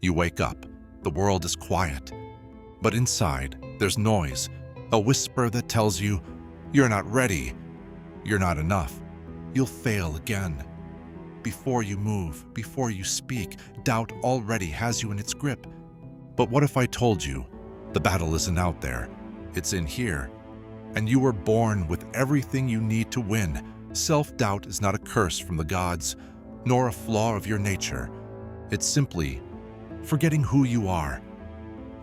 You wake up. The world is quiet. But inside, there's noise, a whisper that tells you, you're not ready. You're not enough. You'll fail again. Before you move, before you speak, doubt already has you in its grip. But what if I told you, the battle isn't out there, it's in here, and you were born with everything you need to win? Self-doubt is not a curse from the gods, nor a flaw of your nature. It's simply forgetting who you are.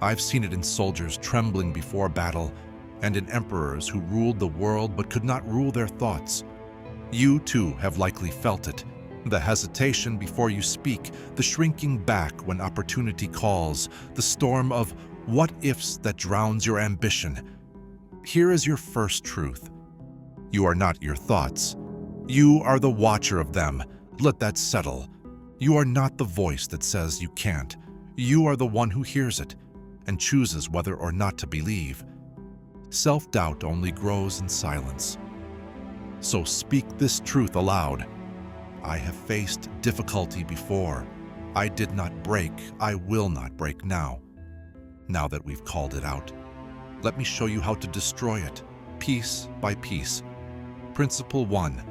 I've seen it in soldiers trembling before battle, and in emperors who ruled the world but could not rule their thoughts. You too have likely felt it. The hesitation before you speak, the shrinking back when opportunity calls, the storm of what-ifs that drowns your ambition. Here is your first truth. You are not your thoughts. You are the watcher of them. Let that settle. You are not the voice that says you can't. You are the one who hears it and chooses whether or not to believe. Self-doubt only grows in silence. So speak this truth aloud. I have faced difficulty before. I did not break. I will not break now. Now that we've called it out, let me show you how to destroy it, piece by piece. Principle 1.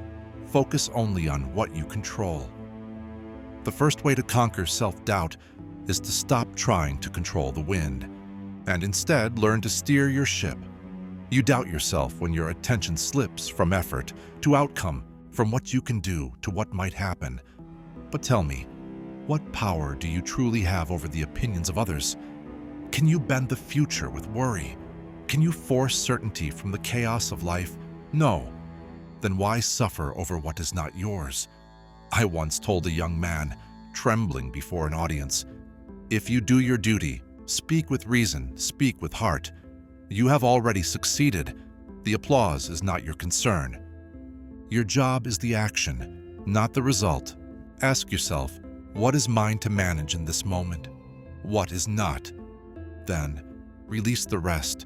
Focus only on what you control. The first way to conquer self-doubt is to stop trying to control the wind, and instead learn to steer your ship. You doubt yourself when your attention slips from effort to outcome, from what you can do to what might happen. But tell me, what power do you truly have over the opinions of others? Can you bend the future with worry? Can you force certainty from the chaos of life? No. Then why suffer over what is not yours? I once told a young man, trembling before an audience, if you do your duty, speak with reason, speak with heart, you have already succeeded. The applause is not your concern. Your job is the action, not the result. Ask yourself, what is mine to manage in this moment? What is not? Then, release the rest.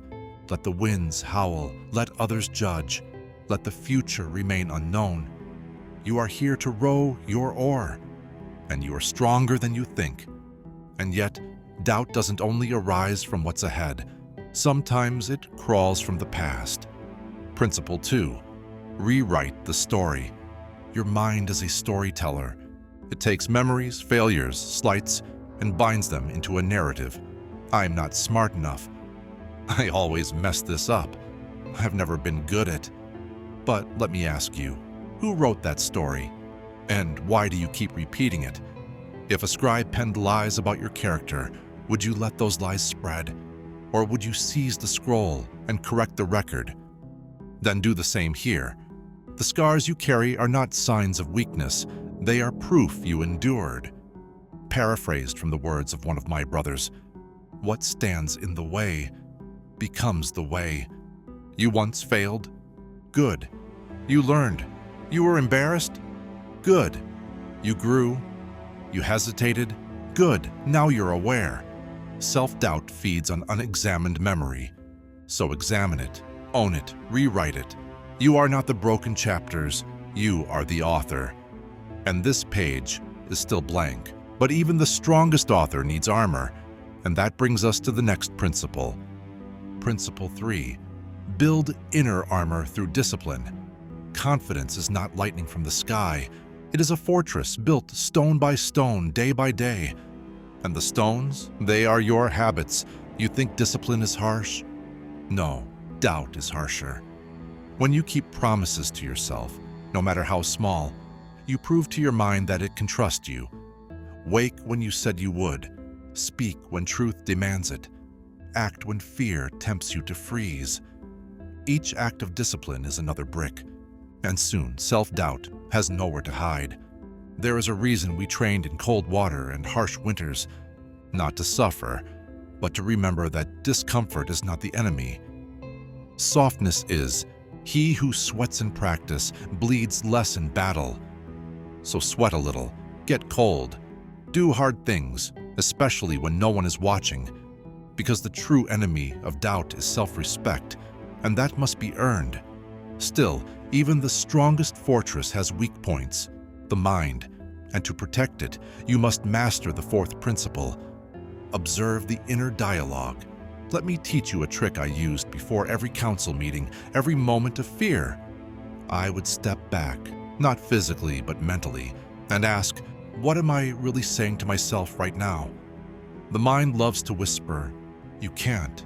Let the winds howl. Let others judge. Let the future remain unknown. You are here to row your oar, and you are stronger than you think. And yet, doubt doesn't only arise from what's ahead. Sometimes it crawls from the past. Principle 2. Rewrite the story. Your mind is a storyteller. It takes memories, failures, slights, and binds them into a narrative. I'm not smart enough. I always mess this up. I've never been good at. But let me ask you, who wrote that story? And why do you keep repeating it? If a scribe penned lies about your character, would you let those lies spread? Or would you seize the scroll and correct the record? Then do the same here. The scars you carry are not signs of weakness. They are proof you endured. Paraphrased from the words of one of my brothers, what stands in the way becomes the way. You once failed? Good. You learned. You were embarrassed? Good. You grew? You hesitated? Good. Now you're aware. Self-doubt feeds on unexamined memory. So examine it, own it, rewrite it. You are not the broken chapters, you are the author. And this page is still blank. But even the strongest author needs armor. And that brings us to the next principle. Principle 3. Build inner armor through discipline. Confidence is not lightning from the sky. It is a fortress built stone by stone, day by day. And the stones, they are your habits. You think discipline is harsh? No, doubt is harsher. When you keep promises to yourself, no matter how small, you prove to your mind that it can trust you. Wake when you said you would. Speak when truth demands it. Act when fear tempts you to freeze. Each act of discipline is another brick, and soon self-doubt has nowhere to hide. There is a reason we trained in cold water and harsh winters, not to suffer, but to remember that discomfort is not the enemy. Softness is. He who sweats in practice bleeds less in battle. So sweat a little, get cold, do hard things, especially when no one is watching, because the true enemy of doubt is self-respect, and that must be earned. Still, even the strongest fortress has weak points, the mind, and to protect it, you must master the fourth principle. Observe the inner dialogue. Let me teach you a trick I used before every council meeting, every moment of fear. I would step back, not physically but mentally, and ask, what am I really saying to myself right now? The mind loves to whisper, you can't.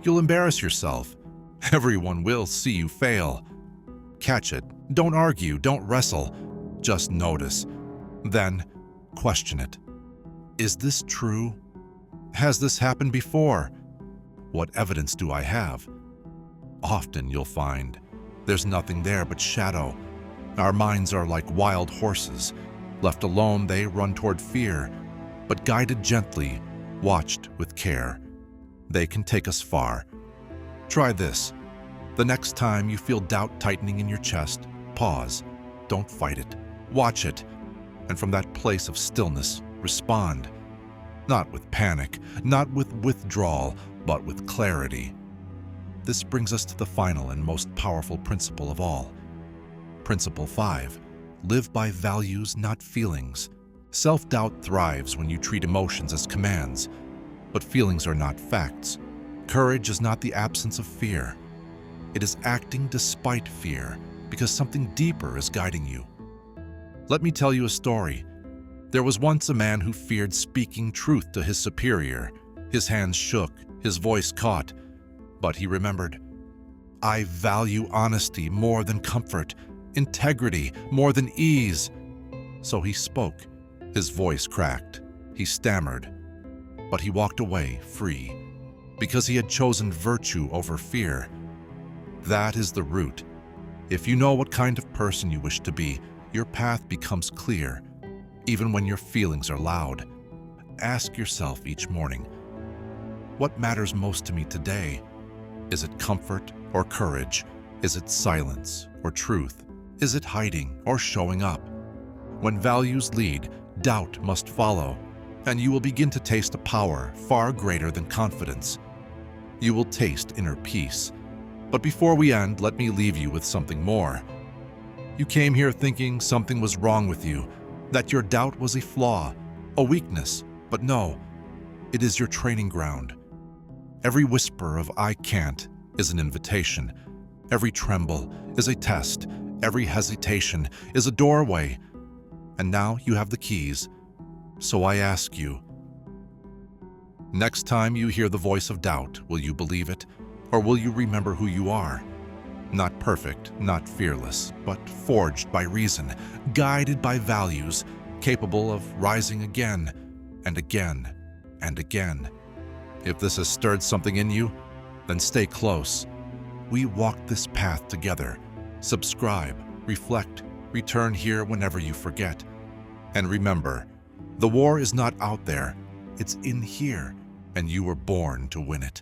You'll embarrass yourself. Everyone will see you fail. Catch it. Don't argue. Don't wrestle. Just notice. Then question it. Is this true? Has this happened before? What evidence do I have? Often you'll find there's nothing there but shadow. Our minds are like wild horses. Left alone, they run toward fear, but guided gently, watched with care, they can take us far. Try this. The next time you feel doubt tightening in your chest, pause. Don't fight it. Watch it. And from that place of stillness, respond. Not with panic, not with withdrawal, but with clarity. This brings us to the final and most powerful principle of all. Principle 5. Live by values, not feelings. Self-doubt thrives when you treat emotions as commands, but feelings are not facts. Courage is not the absence of fear. It is acting despite fear, because something deeper is guiding you. Let me tell you a story. There was once a man who feared speaking truth to his superior. His hands shook, his voice caught, but he remembered, I value honesty more than comfort, integrity more than ease. So he spoke. His voice cracked. He stammered. But he walked away free, because he had chosen virtue over fear. That is the root. If you know what kind of person you wish to be, your path becomes clear, even when your feelings are loud. Ask yourself each morning, what matters most to me today? Is it comfort or courage? Is it silence or truth? Is it hiding or showing up? When values lead, doubt must follow, and you will begin to taste a power far greater than confidence. You will taste inner peace. But before we end, let me leave you with something more. You came here thinking something was wrong with you, that your doubt was a flaw, a weakness, but no, it is your training ground. Every whisper of I can't is an invitation. Every tremble is a test. Every hesitation is a doorway. And now you have the keys. So I ask you, next time you hear the voice of doubt, will you believe it? Or will you remember who you are? Not perfect, not fearless, but forged by reason, guided by values, capable of rising again and again and again. If this has stirred something in you, then stay close. We walk this path together. Subscribe, reflect, return here whenever you forget. And remember, the war is not out there, it's in here, and you were born to win it.